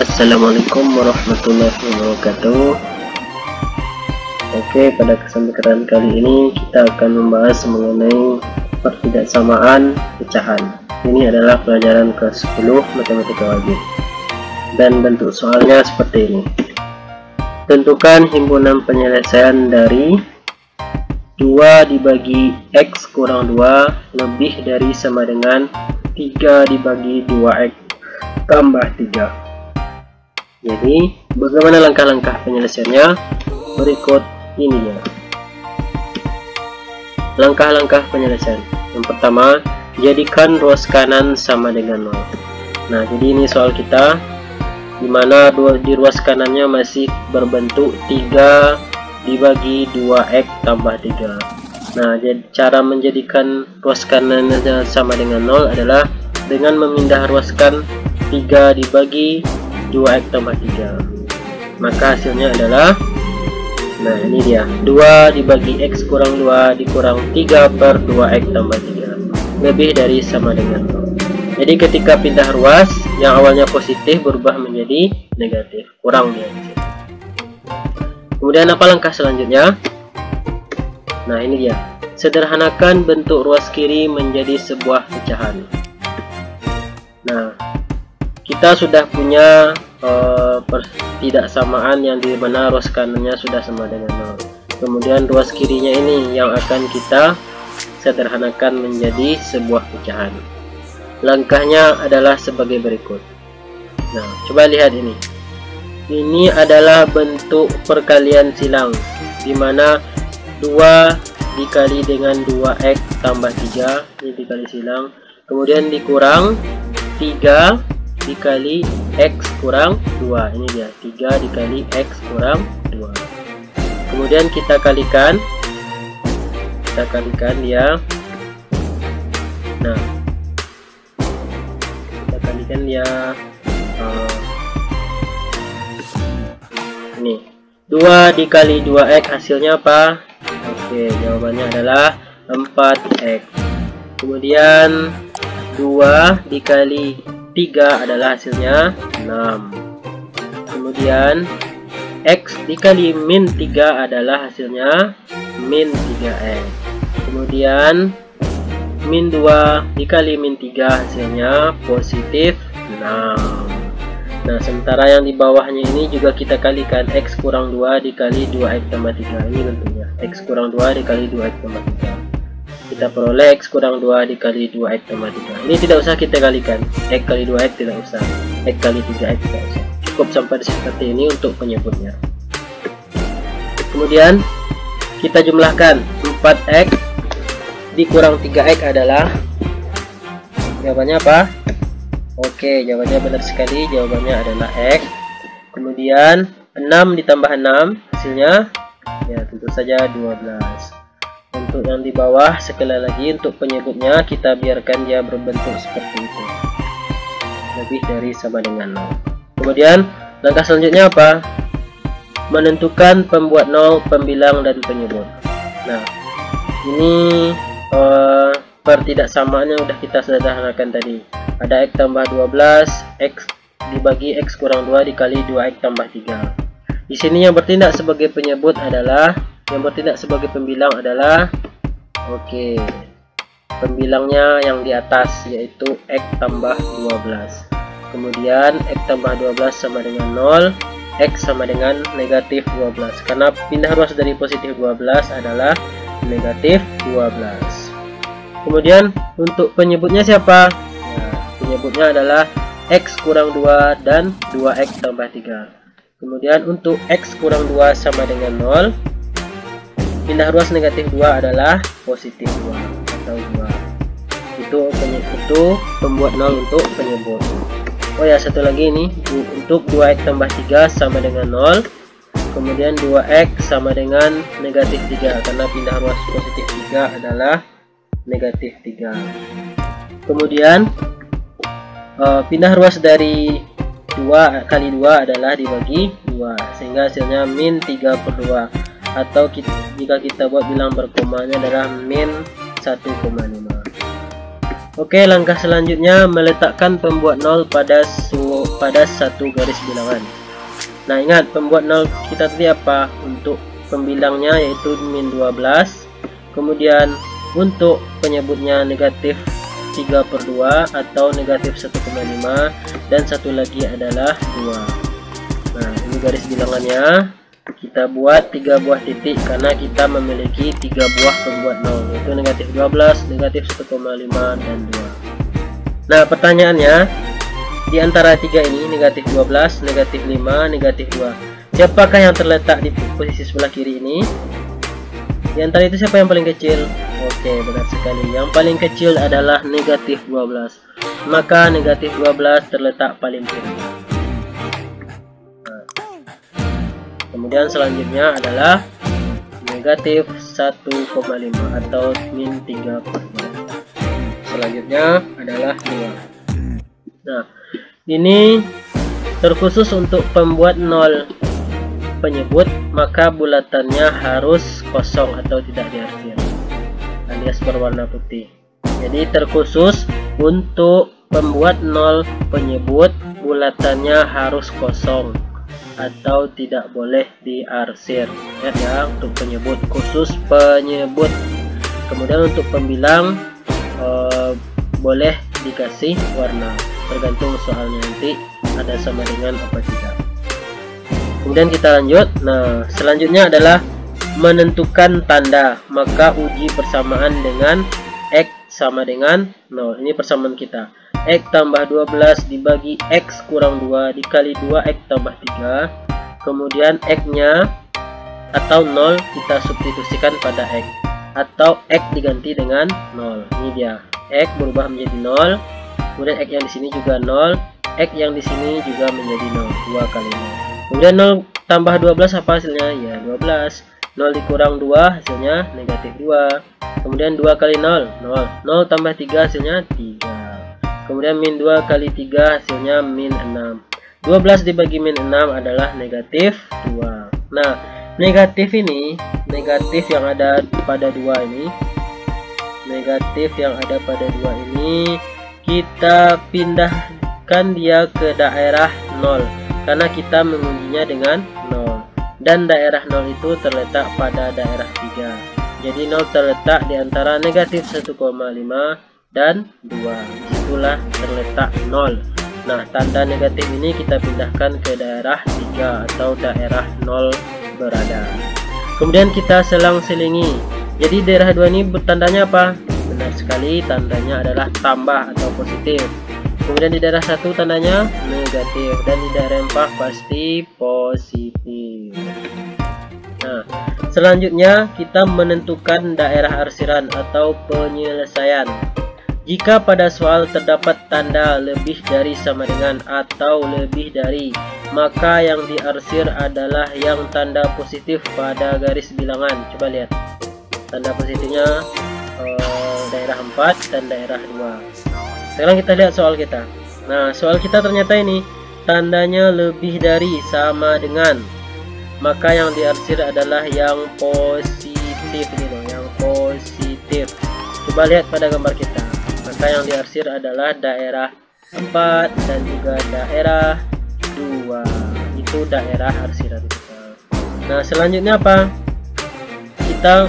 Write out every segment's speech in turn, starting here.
Assalamualaikum warahmatullahi wabarakatuh. Oke, pada kesempatan kali ini kita akan membahas mengenai pertidaksamaan pecahan. Ini adalah pelajaran ke-10 matematika wajib. Dan bentuk soalnya seperti ini. Tentukan himpunan penyelesaian dari 2 dibagi X kurang 2 lebih dari sama dengan 3 dibagi 2X tambah 3. Jadi, bagaimana langkah-langkah penyelesaiannya? Berikut ini ya. Langkah-langkah penyelesaian. Yang pertama, jadikan ruas kanan sama dengan 0. Nah, jadi ini soal kita, dimana di ruas kanannya masih berbentuk 3 dibagi 2X tambah 3. Nah, cara menjadikan ruas kanannya sama dengan 0 adalah dengan memindah ruaskan 3 dibagi 2X tambah 3. Maka hasilnya adalah, nah ini dia, 2 dibagi X kurang 2 dikurang 3 per 2X tambah 3 lebih dari sama dengan 0. Jadi ketika pindah ruas, yang awalnya positif berubah menjadi negatif, kurang dia. Kemudian apa langkah selanjutnya? Nah ini dia, sederhanakan bentuk ruas kiri menjadi sebuah pecahan. Nah, kita sudah punya pertidaksamaan yang di mana ruas kanannya sudah sama dengan 0. Kemudian ruas kirinya ini yang akan kita sederhanakan menjadi sebuah pecahan. Langkahnya adalah sebagai berikut. Nah, coba lihat ini. Ini adalah bentuk perkalian silang, di mana 2 dikali dengan 2X tambah 3, ini dikali silang, kemudian dikurang 3 dikali X kurang 2, ini dia, 3 dikali X kurang 2. Kemudian kita kalikan dia. Nah, kita kalikan dia ini 2 dikali 2X hasilnya apa? Oke, jawabannya adalah 4X. Kemudian 2 dikali 3 adalah hasilnya 6. Kemudian X dikali min 3 adalah hasilnya min 3X. Kemudian min 2 dikali min 3 hasilnya positif 6. Nah, sementara yang di bawahnya ini juga kita kalikan X kurang 2 dikali 2X tambah 3. Ini bentuknya X kurang 2 dikali 2X tambah 3. Kita peroleh X kurang 2 dikali 2X tambah 3. Ini tidak usah kita kalikan, X kali 2X tidak usah, X kali 3X tidak usah. Cukup sampai seperti ini untuk penyebutnya. Kemudian kita jumlahkan 4X dikurang 3X adalah, jawabannya apa? Oke, jawabannya benar sekali, jawabannya adalah X. Kemudian 6 ditambah 6 hasilnya ya tentu saja 12. Untuk yang di bawah, sekali lagi untuk penyebutnya kita biarkan dia berbentuk seperti itu, lebih dari sama dengan 0. Kemudian langkah selanjutnya apa? Menentukan pembuat 0, pembilang, dan penyebut. Nah, ini pertidaksamaan yang sudah kita sederhanakan tadi. Ada X tambah 12, X dibagi X kurang 2 dikali 2X tambah 3. Di sini yang bertindak sebagai penyebut adalah, yang bertindak sebagai pembilang adalah, oke, pembilangnya yang di atas, yaitu X tambah 12. Kemudian X tambah 12 sama dengan 0, X sama dengan negatif 12. Karena pindah ruas dari positif 12 adalah negatif 12. Kemudian untuk penyebutnya siapa? Nah, penyebutnya adalah X kurang 2 dan 2X tambah 3. Kemudian untuk X kurang 2 sama dengan 0, pindah ruas negatif 2 adalah positif 2 atau 2. Itu pembuat 0 untuk penyebut. Oh ya, satu lagi ini, untuk 2X tambah 3 sama dengan 0. Kemudian 2X sama dengan negatif 3, karena pindah ruas positif 3 adalah negatif 3. Kemudian pindah ruas dari 2 kali 2 adalah dibagi 2, sehingga hasilnya min 3 per 2. Atau jika kita buat bilang berkomanya adalah min 1,5. Oke, langkah selanjutnya meletakkan pembuat 0 pada pada satu garis bilangan. Nah, ingat pembuat 0 kita tadi apa? Untuk pembilangnya yaitu min 12. Kemudian untuk penyebutnya negatif 3/2 atau negatif 1,5, dan satu lagi adalah 2. Nah, ini garis bilangannya. Kita buat 3 buah titik karena kita memiliki 3 buah pembuat 0, yaitu negatif 12, negatif 1,5, dan 2. Nah, pertanyaannya, di antara 3 ini, negatif 12, negatif 5, negatif 2, siapakah yang terletak di posisi sebelah kiri ini? Di antara itu siapa yang paling kecil? Oke, benar sekali. Yang paling kecil adalah negatif 12. Maka negatif 12 terletak paling kiri. Kemudian selanjutnya adalah negatif 1,5 atau min 3/2. Selanjutnya adalah 2. Nah, ini terkhusus untuk pembuat 0 penyebut, maka bulatannya harus kosong atau tidak diarsir, alias berwarna putih. Jadi terkhusus untuk pembuat 0 penyebut, bulatannya harus kosong atau tidak boleh diarsir. Lihat ya, untuk penyebut, khusus penyebut. Kemudian untuk pembilang boleh dikasih warna, tergantung soalnya nanti ada sama dengan apa tidak. Kemudian kita lanjut. Nah, selanjutnya adalah menentukan tanda. Maka uji persamaan dengan X sama dengan 0. Ini persamaan kita. X tambah 12 dibagi X kurang 2 dikali 2X tambah 3. Kemudian X-nya atau 0 kita substitusikan pada X, atau X diganti dengan 0. Ini dia. X berubah menjadi 0. Kemudian X yang di sini juga 0. X yang di sini juga menjadi 0. 2 kali 0. Kemudian 0 tambah 12 apa hasilnya? Ya, 12. 0 dikurang 2 hasilnya negatif 2. Kemudian 2 kali 0, 0. 0 tambah 3 hasilnya 3. Kemudian min 2 kali 3 hasilnya min 6. 12 dibagi min 6 adalah negatif 2. Nah, negatif ini, negatif yang ada pada 2 ini, negatif yang ada pada 2 ini, kita pindahkan dia ke daerah 0 karena kita mengujinya dengan 0. Dan daerah 0 itu terletak pada daerah 3. Jadi 0 terletak di antara negatif 1,5 dan 2. Disitulah terletak 0. Nah, tanda negatif ini kita pindahkan ke daerah 3 atau daerah 0 berada. Kemudian kita selang-selingi. Jadi daerah 2 ini bertandanya apa? Benar sekali, tandanya adalah tambah atau positif. Kemudian di daerah 1 tandanya negatif, dan di daerah 4 pasti positif. Nah, selanjutnya kita menentukan daerah arsiran atau penyelesaian. Jika pada soal terdapat tanda lebih dari sama dengan atau lebih dari, maka yang diarsir adalah yang tanda positif pada garis bilangan. Coba lihat. Tanda positifnya daerah 4 dan daerah 2. Sekarang kita lihat soal kita. Nah, soal kita ternyata ini tandanya lebih dari sama dengan, maka yang diarsir adalah yang positif gitu, yang positif. Coba lihat pada gambar kita. Maka yang diarsir adalah daerah 4 dan juga daerah 2. Itu daerah arsiran kita. Nah, selanjutnya apa? Kita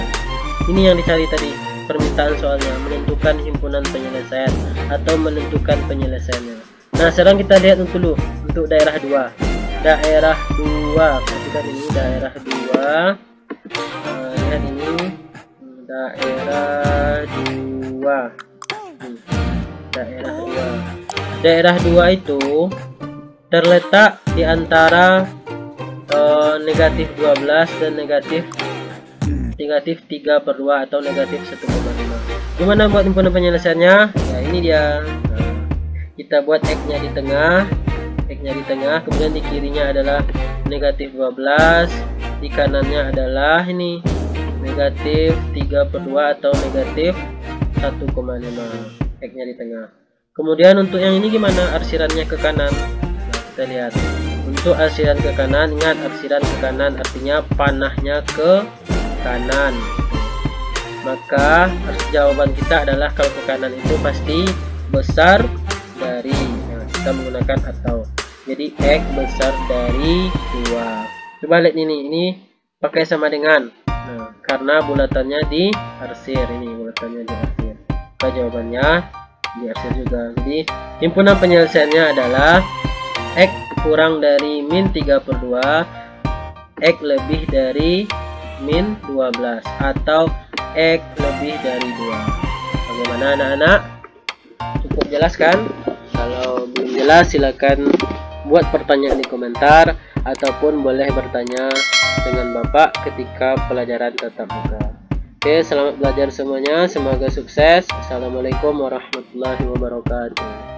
ini yang dicari tadi, permintaan soalnya, menentukan himpunan penyelesaian atau menentukan penyelesaiannya. Nah, sekarang kita lihat dulu untuk daerah 2. Daerah 2, perhatikan ini daerah 2. Lihat ini daerah 2. Daerah 2. Daerah 2 itu terletak di antara negatif 12 dan negatif 3/2 atau negatif 1,5. Gimana buat himpunan penyelesaiannya? Ya, ini dia. Nah, kita buat X-nya di tengah, X-nya di tengah, kemudian di kirinya adalah negatif 12, di kanannya adalah ini negatif 3/2 atau negatif 1,5. X-nya di tengah. Kemudian untuk yang ini gimana arsirannya ke kanan? Nah, kita lihat. Untuk arsiran ke kanan, ingat arsiran ke kanan artinya panahnya ke kanan. Maka jawaban kita adalah kalau ke kanan itu pasti besar dari. Nah, kita menggunakan atau. Jadi X besar dari 2. Coba lihat ini pakai sama dengan. Nah, karena bulatannya diarsir, ini bulatannya diarsir. Maka jawabannya diarsir juga. Jadi himpunan penyelesaiannya adalah X kurang dari min 3/2, X lebih dari min 12, atau X lebih dari 2. Bagaimana anak-anak? Cukup jelas kan? Kalau belum jelas silakan buat pertanyaan di komentar, ataupun boleh bertanya dengan Bapak ketika pelajaran tatap muka. Oke, selamat belajar semuanya, semoga sukses. Assalamualaikum warahmatullahi wabarakatuh.